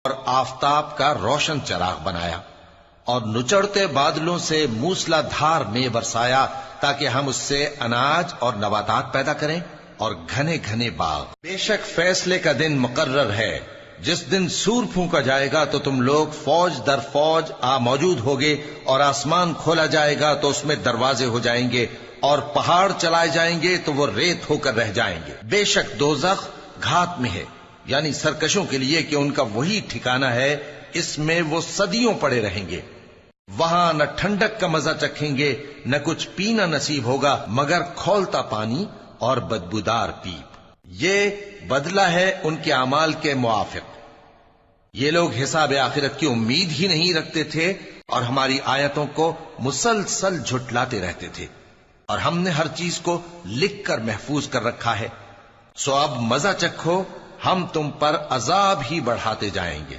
اور آفتاب کا روشن چراغ بنایا، اور نچڑتے بادلوں سے موسلا دھار میں برسایا تاکہ ہم اس سے اناج اور نباتات پیدا کریں اور گھنے گھنے باغ۔ بے شک فیصلے کا دن مقرر ہے، جس دن سور پھونکا جائے گا تو تم لوگ فوج در فوج موجود ہوگے، اور آسمان کھولا جائے گا تو اس میں دروازے ہو جائیں گے، اور پہاڑ چلائے جائیں گے تو وہ ریت ہو کر رہ جائیں گے۔ بے شک دوزخ گھات میں ہے، یعنی سرکشوں کے لیے کہ ان کا وہی ٹھکانہ ہے، اس میں وہ صدیوں پڑے رہیں گے۔ وہاں نہ ٹھنڈک کا مزہ چکھیں گے، نہ کچھ پینا نصیب ہوگا مگر کھولتا پانی اور بدبودار پیپ۔ یہ بدلہ ہے ان کے اعمال کے موافق۔ یہ لوگ حساب آخرت کی امید ہی نہیں رکھتے تھے اور ہماری آیتوں کو مسلسل جھٹلاتے رہتے تھے، اور ہم نے ہر چیز کو لکھ کر محفوظ کر رکھا ہے۔ سو اب مزہ چکھو، ہم تم پر عذاب ہی بڑھاتے جائیں گے۔